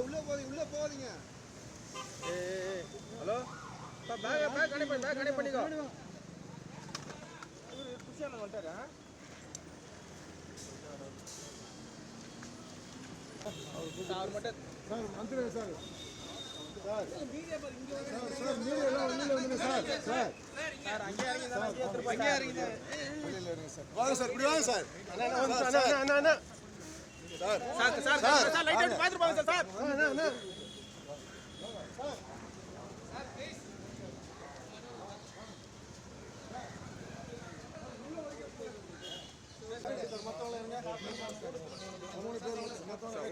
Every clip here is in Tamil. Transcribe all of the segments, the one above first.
உள்ள போகாதீங்க. ஹலோ பேக் கனெக்ட் பண்ணிக்கோ. குஷியான வந்துட்டாரா? அவர் மட்டும் சார் வந்துடுங்க சார். சார் மீடியா பாரு இங்க வாங்க. சார் மீடியா எல்லாம் வெளியில வந்துங்க சார். சார் அங்கே இறங்கி தான் அங்கே இறங்கி வெளியில இருங்க சார். வாங்க சார் இப்படி வாங்க சார். அண்ணா சார் லைட் அடிச்சு பாத்துட்டு போங்க சார். அண்ணா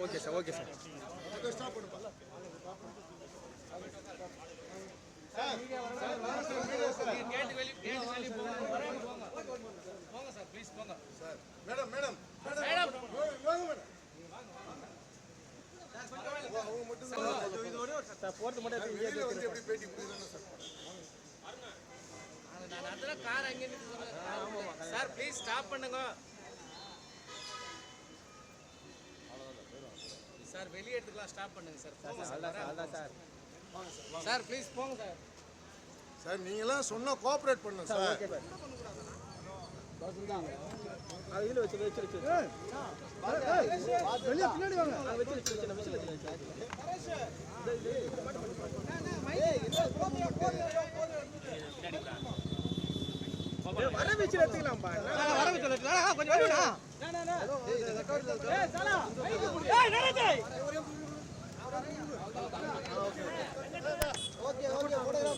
okay sir okay sir stop பண்ணுப்பா. போங்க சார் ப்ளீஸ் போங்க சார். மேடம் மேடம் மேடம் வாங்க மேடம். அவங்க மட்டும் இது ஒரே ஒரு சார் போறது மட்டும் வெளியில வந்து எப்படி பேட்டி கொடுக்குறேன்னு சார். நான் அதெல்லாம் கார் அங்கே நிறுத்துறேன் சார் ப்ளீஸ் ஸ்டாப் பண்ணுங்க சார் வெளியே எடுத்துக்கலாம் ஸ்டாப் பண்ணுங்க சார் போங்க சார் சார் ப்ளீஸ் போங்க சார் சார் நீங்களாம் சொன்னா கோஆபரேட் பண்ணுங்க சார். ஓகே சார் அது இதுல வெச்சு வெளிய பின்னாடி வாங்க. வெச்சு வர வீச்சில் எடுத்துக்கலாம்ப்பா. வர வீச்சில் எடுத்துக்கலாம் கொஞ்சம் வருடா. ஓகே ஓகே போடுறா.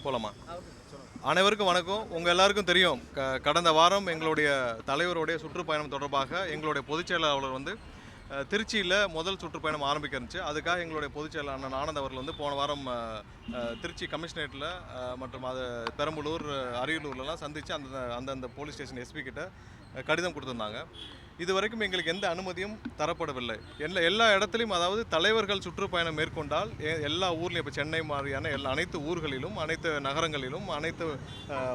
போலாமா? அனைவருக்கும் வணக்கம். உங்கள் எல்லாருக்கும் தெரியும், கடந்த வாரம் எங்களுடைய தலைவருடைய சுற்றுப்பயணம் தொடர்பாக எங்களுடைய பொதுச் செயலாளர் வந்து திருச்சியில் முதல் சுற்றுப்பயணம் ஆரம்பிக்க இருந்துச்சு. அதுக்காக எங்களுடைய பொதுச் செயலாளர் அண்ணன் ஆனந்த் அவர்கள் வந்து போன வாரம் திருச்சி கமிஷனரேட்டில் மற்றும் அது பெரம்பலூர் அரியலூர்லலாம் சந்தித்து அந்தந்த போலீஸ் ஸ்டேஷன் எஸ்பி கிட்ட கடிதம் கொடுத்துருந்தாங்க. இது வரைக்கும் எங்களுக்கு எந்த அனுமதியும் தரப்படவில்லை. எல்லா இடத்துலையும், அதாவது தலைவர்கள் சுற்றுப்பயணம் மேற்கொண்டால் எல்லா ஊர்லேயும், இப்போ சென்னை மாதிரியான அனைத்து ஊர்களிலும், அனைத்து நகரங்களிலும், அனைத்து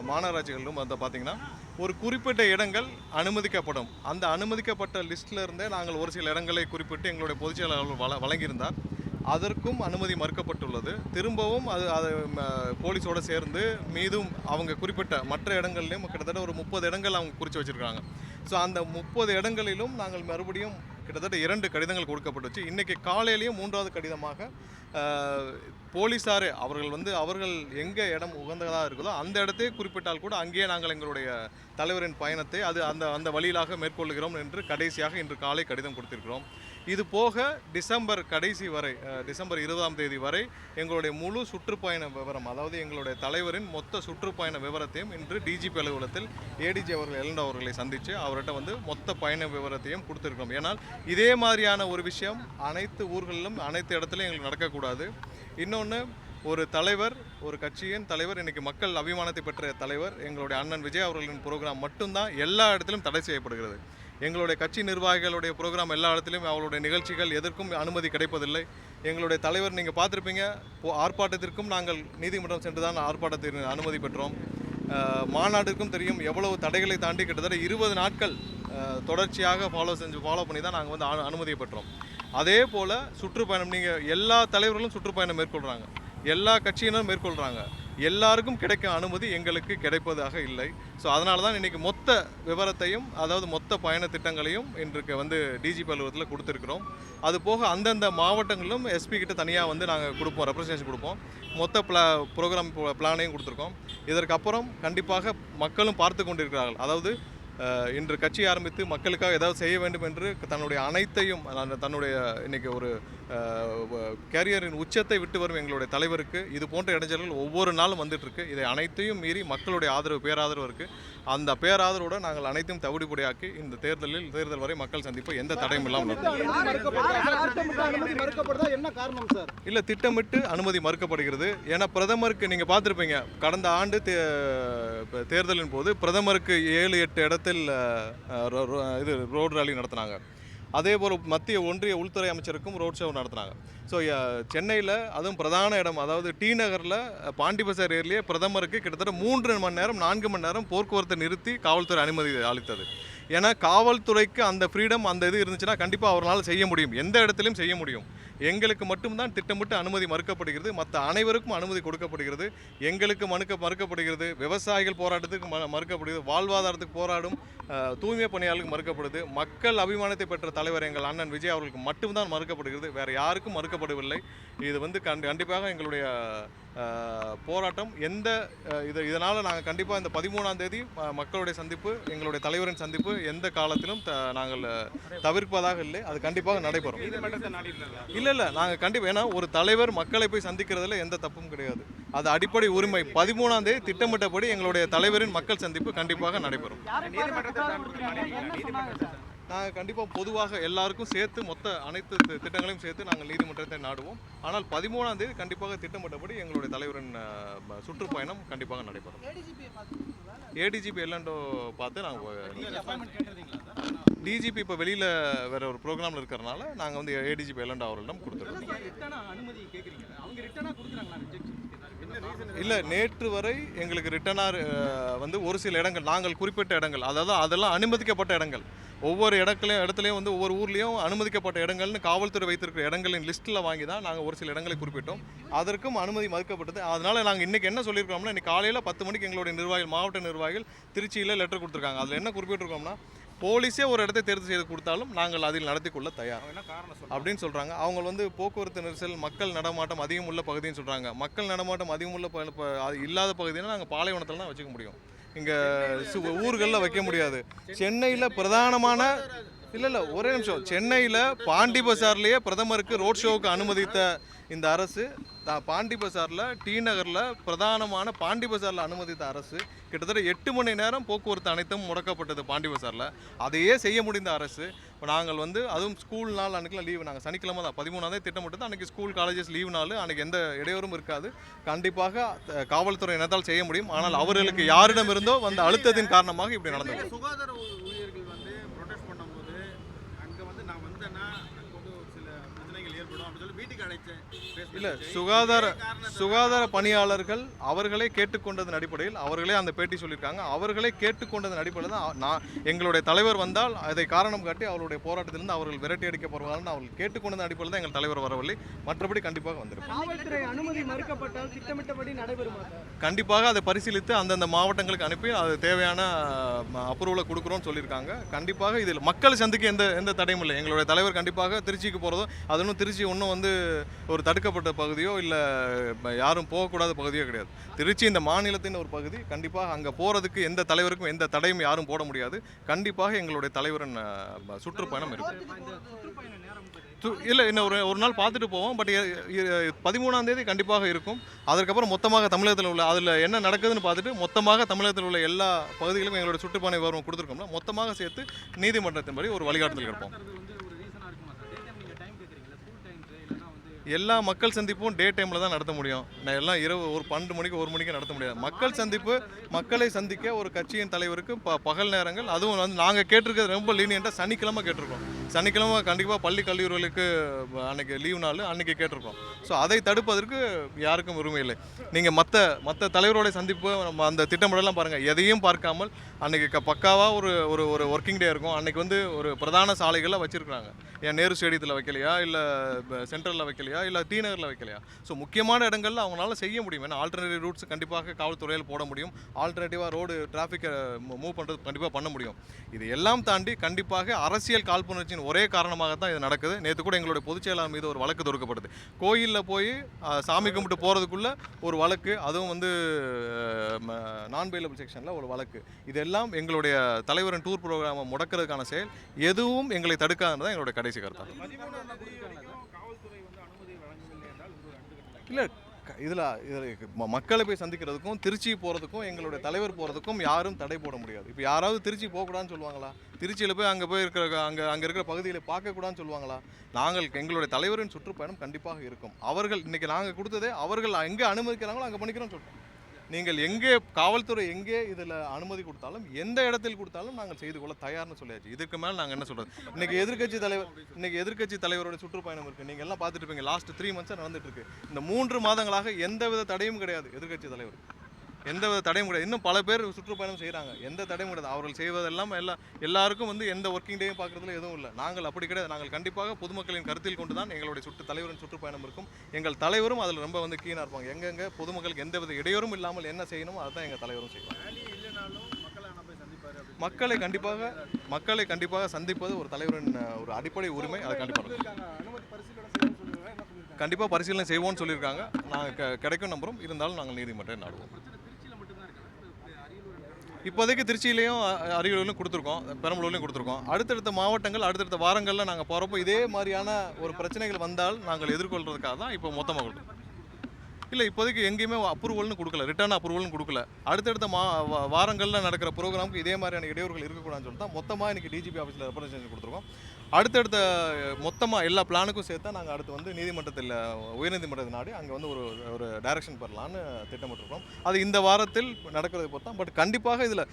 மாநகராட்சிகளிலும் வந்து பார்த்திங்கன்னா ஒரு குறிப்பிட்ட இடங்கள் அனுமதிக்கப்படும். அந்த அனுமதிக்கப்பட்ட லிஸ்ட்டில் இருந்தே நாங்கள் ஒரு சில இடங்களை குறிப்பிட்டு எங்களுடைய பொதுச் செயலாளர் வழங்கியிருந்தார். அதற்கும் அனுமதி மறுக்கப்பட்டுள்ளது. திரும்பவும் அது போலீஸோடு சேர்ந்து மீதும் அவங்க குறிப்பிட்ட மற்ற இடங்கள்லையும் கிட்டத்தட்ட ஒரு 30 இடங்கள் அவங்க குறித்து வச்சுருக்காங்க. ஸோ அந்த 30 இடங்களிலும் நாங்கள் மறுபடியும் கிட்டத்தட்ட 2 கடிதங்கள் கொடுக்கப்பட்டுச்சு. இன்றைக்கி காலையிலேயும் 3வது கடிதமாக போலீஸாரே அவர்கள் எங்கே இடம் உகந்ததாக இருக்குதோ அந்த இடத்தையே குறிப்பிட்டால் கூட அங்கேயே நாங்கள் எங்களுடைய தலைவரின் பயணத்தை அந்த வழியிலாக மேற்கொள்கிறோம் என்று கடைசியாக இன்று காலை கடிதம் கொடுத்திருக்கிறோம். இது போக டிசம்பர் கடைசி வரை, டிசம்பர் 20ஆம் தேதி வரை எங்களுடைய முழு சுற்றுப்பயண விவரம், அதாவது எங்களுடைய தலைவரின் மொத்த சுற்றுப்பயண விவரத்தையும் இன்று டிஜிபி அலுவலகத்தில் ஏடிஜி அவர்களை சந்தித்து அவர்கிட்ட வந்து மொத்த பயண விவரத்தையும் கொடுத்துருக்கோம். ஏன்னால் இதே மாதிரியான ஒரு விஷயம் அனைத்து ஊர்களிலும் அனைத்து இடத்துலையும் எங்களுக்கு நடக்கக்கூடாது. இன்னொன்று, ஒரு தலைவர், ஒரு கட்சியின் தலைவர், இன்றைக்கி மக்கள் அபிமானத்தை பெற்ற தலைவர் எங்களுடைய அண்ணன் விஜய் அவர்களின் ப்ரோக்ராம் மட்டும்தான் எல்லா இடத்திலும் தடை செய்யப்படுகிறது. எங்களுடைய கட்சி நிர்வாகிகளுடைய ப்ரோக்ராம் எல்லா இடத்துலையும் அவருடைய நிகழ்ச்சிகள் எதற்கும் அனுமதி கிடைப்பதில்லை. எங்களுடைய தலைவர் நீங்கள் பார்த்துருப்பீங்க, ஆர்ப்பாட்டத்திற்கும் நாங்கள் நீதிமன்றம் சென்று தான் ஆர்ப்பாட்டத்திற்கு அனுமதி பெற்றோம். மாநாட்டுக்கும் தெரியும், எவ்வளவு தடைகளை தாண்டி கிட்டத்தட்ட 20 நாட்கள் தொடர்ச்சியாக ஃபாலோ பண்ணி தான் நாங்கள் வந்து அனுமதியை பெற்றோம். அதே போல் சுற்றுப்பயணம், நீங்கள் எல்லா தலைவர்களும் சுற்றுப்பயணம் மேற்கொள்கிறாங்க, எல்லா கட்சியினரும் மேற்கொள்கிறாங்க, எல்லாருக்கும் கிடைக்கும் அனுமதி எங்களுக்கு கிடைப்பதாக இல்லை. ஸோ அதனால தான் இன்றைக்கி மொத்த விவரத்தையும், அதாவது மொத்த பயண திட்டங்களையும் இன்றைக்கு வந்து டிஜிபி அலுவலகத்தில் கொடுத்துருக்குறோம். அது போக அந்தந்த மாவட்டங்களிலும் எஸ்பி கிட்ட தனியாக வந்து நாங்கள் கொடுப்போம், ரெப்ரசன்டேஷன் கொடுப்போம். மொத்த ப்ரோக்ராம் பிளானையும் கொடுத்துருக்கோம். இதற்கப்புறம் கண்டிப்பாக மக்களும் பார்த்து கொண்டிருக்கிறார்கள். அதாவது இன்று கட்சி ஆரம்பித்து மக்களுக்காக ஏதாவது செய்ய வேண்டும் என்று தன்னுடைய அனைத்தையும், தன்னுடைய இன்றைக்கி ஒரு கேரியரின் உச்சத்தை விட்டு வரும் எங்களுடைய தலைவருக்கு இது போன்ற இடைஞ்சல்கள் ஒவ்வொரு நாளும் வந்துட்டுருக்கு. இதை அனைத்தையும் மீறி மக்களுடைய ஆதரவு, பேராதரவு இருக்குது. அந்த பேராதரவோடு நாங்கள் அனைத்தையும் தவிடுபடியாக்கி இந்த தேர்தல் வரை மக்கள் சந்திப்பு எந்த தடையும் இல்லாமல் இல்லை, திட்டமிட்டு அனுமதி மறுக்கப்படுகிறது. ஏன்னா பிரதமருக்கு நீங்கள் பார்த்துருப்பீங்க, கடந்த ஆண்டு தேர்தலின் போது பிரதமருக்கு 7-8 இடத்தில் ரோடு ராலி நடத்தினாங்க. அதே போல் மத்திய ஒன்றிய உள்துறை அமைச்சருக்கும் ரோட் ஷோ நடத்துனாங்க. ஸோ சென்னையில் அதுவும் பிரதான இடம், அதாவது டி நகரில் பாண்டி பசார் ஏரியிலேயே பிரதமருக்கு கிட்டத்தட்ட 3 மணி நேரம் 4 மணி நேரம் போக்குவரத்தை நிறுத்தி காவல்துறை அனுமதி அளித்தது. ஏன்னா காவல்துறைக்கு அந்த ஃப்ரீடம், அந்த இது இருந்துச்சுன்னா கண்டிப்பாக அவரால் செய்ய முடியும், எந்த இடத்துலையும் செய்ய முடியும். எங்களுக்கு மட்டும்தான் திட்டமிட்டு அனுமதி மறுக்கப்படுகிறது, மற்ற அனைவருக்கும் அனுமதி கொடுக்கப்படுகிறது. எங்களுக்கு மறுக்கப்படுகிறது, விவசாயிகள் போராட்டத்துக்கு மறுக்கப்படுகிறது, வாழ்வாதாரத்துக்கு போராடும் தூய்மை பணியாளர்களுக்கு மறுக்கப்படுது. மக்கள் அபிமானத்தை பெற்ற தலைவர் எங்கள் அண்ணன் விஜய் அவர்களுக்கு மட்டும்தான் மறுக்கப்படுகிறது, வேறு யாருக்கும் மறுக்கப்படவில்லை. இது வந்து கண்டிப்பாக எங்களுடைய போராட்டம் இதனால் நாங்கள் கண்டிப்பாக இந்த 13ஆம் தேதி மக்களுடைய சந்திப்பு, எங்களுடைய தலைவரின் சந்திப்பு எந்த காலத்திலும் நாங்கள் தவிர்ப்பதாக இல்லை, அது கண்டிப்பாக நடைபெறும். இல்லை நாங்கள் கண்டிப்பாக, ஏன்னா ஒரு தலைவர் மக்களை போய் சந்திக்கிறதுல எந்த தப்பும் கிடையாது, அது அடிப்படை உரிமை. 13ஆம் தேதி திட்டமிட்டபடி எங்களுடைய தலைவரின் மக்கள் சந்திப்பு கண்டிப்பாக நடைபெறும். நாங்கள் கண்டிப்பாக பொதுவாக எல்லாருக்கும் சேர்த்து மொத்த அனைத்து திட்டங்களையும் சேர்த்து நாங்கள் நீதிமன்றத்தை நாடுவோம். ஆனால் 13ஆம் தேதி கண்டிப்பாக திட்டமிட்டபடி எங்களுடைய தலைவரின் சுற்றுப்பயணம் கண்டிப்பாக நடைபெறும். ஏடிஜிபி எல்லண்டோ பார்த்து நாங்கள் டிஜிபி இப்போ வெளியில் வேற ஒரு ப்ரோக்ராமில் இருக்கிறனால நாங்கள் வந்து ஏடிஜிபி எல்லண்டோ அவர்களிடம் கொடுத்துருக்கோம். இல்லை, நேற்று வரை எங்களுக்கு ரிட்டனாக வந்து ஒரு சில இடங்கள், நாங்கள் குறிப்பிட்ட இடங்கள், அதாவது அதெல்லாம் அனுமதிக்கப்பட்ட இடங்கள், ஒவ்வொரு இடத்துலையும் வந்து ஒவ்வொரு ஊர்லேயும் அனுமதிக்கப்பட்ட இடங்கள்னு காவல்துறை வைத்திருக்கிற இடங்களின் லிஸ்ட்டில் வாங்கி தான் நாங்கள் ஒரு சில இடங்களை குறிப்பிட்டோம். அதற்கும் அனுமதி மறுக்கப்பட்டது. அதனால் நாங்கள் இன்றைக்கி என்ன சொல்லியிருக்கோம்னா, இன்றைக்கி காலையில் 10 மணிக்கு எங்களுடைய நிர்வாகிகள், மாவட்ட நிர்வாகிகள் திருச்சியில் லெட்டர் கொடுத்துருக்காங்க. அதில் என்ன குறிப்பிட்டிருக்கோம்னா, போலீஸே ஒரு இடத்தை தேர்வு செய்து கொடுத்தாலும் நாங்கள் அதில் நடத்தி கொள்ள தயார் அப்படின்னு சொல்கிறாங்க. அவங்க வந்து போக்குவரத்து நெரிசல், மக்கள் நடமாட்டம் அதிகம் உள்ள பகுதின்னு சொல்கிறாங்க. மக்கள் நடமாட்டம் அதிகம் உள்ள இல்லாத பகுதினா நாங்கள் பாலைவனத்தில் தான் வச்சுக்க முடியும், இங்கே ஊர்களில் வைக்க முடியாது. சென்னையில் பிரதானமான இல்லை ஒரே நிமிஷம், சென்னையில் பாண்டி பசார்லேயே பிரதமருக்கு ரோட் ஷோவுக்கு அனுமதித்த இந்த அரசு பாண்டி பசாரில், டி நகரில் பிரதானமான பாண்டி பசாரில் அனுமதித்த அரசு கிட்டத்தட்ட 8 மணி நேரம் போக்குவரத்து அனைத்தும் முடக்கப்பட்டது பாண்டி பசாரில். அதையே செய்ய முடிந்த அரசு இப்போ நாங்கள் வந்து, அதுவும் ஸ்கூல் நாள் அன்றைக்கெலாம் லீவு, நாங்கள் சனிக்கிழமை தான் 13ஆம் தேதி திட்டமிட்டது, அன்றைக்கி ஸ்கூல் காலேஜஸ் லீவு நாள், அன்றைக்கி எந்த இடையூறும் இருக்காது. கண்டிப்பாக காவல்துறை என்னத்தால் செய்ய முடியும். ஆனால் அவர்களுக்கு யாரிடம் இருந்தோ வந்த அழுத்தத்தின் காரணமாக இப்படி நடந்தது. சுகாதார ஊழியர்கள் வந்து ப்ரொடெஸ்ட் பண்ணும்போது அங்கே வந்து நான் வந்தேன்னா சில பிரச்சனைகள் ஏற்படும் அப்படின்னு சொல்லி வீட்டுக்கு அழைச்சேன். இல்லை, சுகாதார பணியாளர்கள் அவர்களே கேட்டுக்கொண்டதன் அடிப்படையில் அவர்களே அந்த பேட்டி சொல்லியிருக்காங்க. அவர்களே கேட்டுக்கொண்டதன் அடிப்படையில் தான் எங்களுடைய தலைவர் வந்தால் அதை காரணம் காட்டி அவருடைய போராட்டத்திலிருந்து அவர்கள் விரட்டி அடிக்கப்படுவார்கள் அவர்கள் கேட்டுக்கொண்டதன் அடிப்படையில் தான் எங்கள் தலைவர் வரவில்லை. மற்றபடி கண்டிப்பாக வந்திருக்கும். காவல்துறை அனுமதி மறுக்கப்பட்டால் திட்டமிட்டபடி நடைபெறுமா? கண்டிப்பாக அதை பரிசீலித்து அந்தந்த மாவட்டங்களுக்கு அனுப்பி அது தேவையான அப்ரூவலை கொடுக்குறோன்னு சொல்லியிருக்காங்க. கண்டிப்பாக இதில் மக்களை சந்திக்க எந்த தடையும் இல்லை. எங்களுடைய தலைவர் கண்டிப்பாக திருச்சிக்கு போகிறதோ, அது ஒன்றும் திருச்சி ஒன்றும் வந்து ஒரு தடுக்கப்பட்ட பகுதியோ இல்லை யாரும் போகக்கூடாத பகுதியோ கிடையாது. திருச்சி இந்த மாநிலத்தின் ஒரு பகுதி. கண்டிப்பாக அங்கே போகிறதுக்கு எந்த தலைவருக்கும் எந்த தடையும் யாரும் போட முடியாது. கண்டிப்பாக எங்களுடைய தலைவரின் சுற்றுப்பயணம் இருக்கும். இல்லை, இன்னும் ஒரு நாள் பார்த்துட்டு போவோம். பட் 13ஆம் தேதி கண்டிப்பாக இருக்கும். அதற்கப்புறம் மொத்தமாக தமிழகத்தில் உள்ள அதில் என்ன நடக்குதுன்னு பார்த்துட்டு மொத்தமாக தமிழகத்தில் உள்ள எல்லா பகுதிகளும் எங்களுடைய சுற்றுப்பயண விவரம் கொடுத்துருக்கோம்னா மொத்தமாக சேர்த்து நீதிமன்றத்தின்படி ஒரு வழிகாட்டுதல் இருப்போம். எல்லா மக்கள் சந்திப்பும் டே டைமில் தான் நடத்த முடியும். எல்லாம் இரவு ஒரு 12 மணிக்கு 1 மணிக்கு நடத்த முடியாது. மக்கள் சந்திப்பு, மக்களை சந்திக்க ஒரு கட்சியின் தலைவருக்கு பகல் நேரங்கள், அதுவும் வந்து நாங்கள் கேட்டிருக்கிறது ரொம்ப லீனியண்ட்டாக சனிக்கிழமை கேட்டிருக்கோம். சனிக்கிழமை கண்டிப்பாக பள்ளி கல்லூரிகளுக்கு அன்றைக்கி லீவு நாள் அன்றைக்கி கேட்டிருக்கோம். ஸோ அதை தடுப்பதற்கு யாருக்கும் உரிமை இல்லை. நீங்கள் மற்ற தலைவரோட சந்திப்பு அந்த திட்டமிடலாம் பாருங்கள், எதையும் பார்க்காமல் அன்றைக்கி பக்காவாக ஒரு ஒர்க்கிங் டே இருக்கும். அன்றைக்கி வந்து ஒரு பிரதான சாலைகளில் வச்சுருக்குறாங்க. ஏன் நேரு ஸ்டேடியத்தில் வைக்கலையா, இல்லை சென்ட்ரலில் வைக்கலையா, இல்லை டி நகரில் வைக்கலையா? ஸோ முக்கியமான இடங்களில் அவங்களால செய்ய முடியும். ஏன்னா ஆல்டர்னேட்டிவ் ரூட்ஸ் கண்டிப்பாக காவல்துறையில் போட முடியும். ஆல்டர்னேட்டிவாக ரோடு டிராஃபிக்கை மூவ் பண்ணுறது கண்டிப்பாக பண்ண முடியும். இது எல்லாம் தாண்டி கண்டிப்பாக அரசியல் காழ்ப்புணர்ச்சியின் ஒரே காரணமாக தான் இது நடக்குது. நேற்று கூட எங்களுடைய பொதுச் செயலாளர் மீது ஒரு வழக்கு தொடுக்கப்படுது. கோயிலில் போய் சாமி கும்பிட்டு போகிறதுக்குள்ளே ஒரு வழக்கு, அதுவும் வந்து நான் பெயிலபிள் செக்ஷனில் ஒரு வழக்கு. இதெல்லாம் எங்களுடைய தலைவரின் டூர் ப்ரோக்ராமை முடக்கிறதுக்கான செயல். எதுவும் எங்களை தடுக்காதுன்னு தான் எங்களுடைய கடைசி கருத்தாக. இல்லை, இதில் மக்களை போய் சந்திக்கிறதுக்கும் திருச்சி போகிறதுக்கும் எங்களுடைய தலைவர் போகிறதுக்கும் யாரும் தடை போட முடியாது. இப்போ யாராவது திருச்சி போகக்கூடாதுன்னு சொல்லுவாங்களா? திருச்சியில் போய் அங்கே போய் அங்கே இருக்கிற பகுதியில் பார்க்கக்கூடாதுன்னு சொல்லுவாங்களா? எங்களுடைய தலைவரின் சுற்றுப்பயணம் கண்டிப்பாக இருக்கும். அவர்கள் இன்றைக்கி நாங்கள் கொடுத்ததே அவர்கள் எங்கே அனுமதிக்கிறாங்களோ அங்கே பண்ணிக்கிறோன்னு சொல்லிட்டோம். நீங்கள் எங்கே காவல்துறை எங்கே இதில் அனுமதி கொடுத்தாலும் எந்த இடத்தில் கொடுத்தாலும் நாங்கள் செய்து கொள்ள தயார்னு சொல்லியாச்சு. இதுக்கு மேலே நாங்கள் என்ன சொல்கிறது? இன்னைக்கு எதிர்க்கட்சி தலைவரோட சுற்றுப்பயணம் இருக்குது. நீங்கள் எல்லாம் பார்த்துட்டு இருப்பீங்க. லாஸ்ட் 3 மந்த்ஸாக நடந்துட்டு இருக்கு. இந்த 3 மாதங்களாக எந்தவித தடையும் கிடையாது. எதிர்க்கட்சி தலைவர் எந்தவித தடையும் கிடையாது. இன்னும் பல பேர் சுற்றுப்பயணம் செய்கிறாங்க. எந்த தடையும் கிடையாது. அவர்கள் செய்வதெல்லாம் எல்லாருக்கும் வந்து எந்த ஒர்க்கிங் டேயும் பார்க்குறதுல எதுவும் இல்லை. நாங்கள் அப்படி கிடையாது. நாங்கள் கண்டிப்பாக பொதுமக்களின் கருத்தில் கொண்டு தான் எங்களுடைய தலைவரின் சுற்றுப்பயணம் இருக்கும். எங்கள் தலைவரும் அதில் ரொம்ப வந்து கீனாக இருப்பாங்க. எங்கெங்கே பொதுமக்களுக்கு எந்தவித இடையூறும் இல்லாமல் என்ன செய்யணுமோ அதுதான் எங்கள் தலைவரும் செய்வாங்க. மக்களை கண்டிப்பாக சந்திப்பது ஒரு தலைவரின் ஒரு அடிப்படை உரிமை. அதை கண்டிப்பாக பரிசீலனை செய்வோம்னு சொல்லியிருக்காங்க. நாங்கள் கிடைக்கும் நம்புறோம். இருந்தாலும் நாங்கள் நீதிமன்றம் நாடுவோம். இப்போதைக்கு திருச்சியிலையும் அரியலூர்லையும் கொடுத்துருக்கோம், பெரம்பலூர்லையும் கொடுத்துருக்கோம். அடுத்தடுத்த மாவட்டங்கள் அடுத்தடுத்த வாரங்களில் நாங்கள் போகிறப்போ இதே மாதிரியான ஒரு பிரச்சனைகள் வந்தால் நாங்கள் எதிர்கொள்கிறதுக்காக தான் இப்போ மொத்தமாக கொடுத்தோம். இல்லை, இப்போதைக்கு எங்கேயுமே அப்ரூவல்னு கொடுக்கல, ரிட்டர்ன் அப்ரூவல்னு கொடுக்கல. அடுத்தடுத்த வாரங்களில் நடக்கிற ப்ரோக்ராமுக்கு இதே மாதிரியான இடையூறுகள் இருக்கக்கூடாதுன்னு சொல்லிட்டு தான் மொத்தமாக இன்றைக்கி டிஜிபி ஆஃபீஸில் ரெப்ரசன்டேஷன் கொடுத்துருக்கோம். அடுத்தடுத்த மொத்தமாக எல்லா பிளானுக்கும் சேர்த்தா நாங்கள் அடுத்து வந்து நீதிமன்றத்தில் உயர்நீதிமன்றத்தை நாடி அங்கே வந்து ஒரு டைரக்ஷன் பெறலான்னு திட்டமிட்டிருக்கோம். அது இந்த வாரத்தில் நடக்கிறதை பொறுத்தான். பட் கண்டிப்பாக இதில்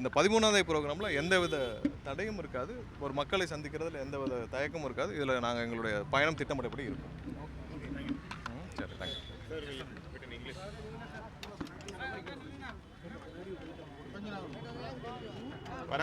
இந்த 13வது ப்ரோக்ராமில் எந்தவித தடையும் இருக்காது. ஒரு மக்களை சந்திக்கிறதுல எந்தவித தயக்கமும் இருக்காது. இதில் நாங்கள் எங்களுடைய பயணம் திட்டமிட்டபடி இருக்கும். சரி, தேங்க்யூ. வர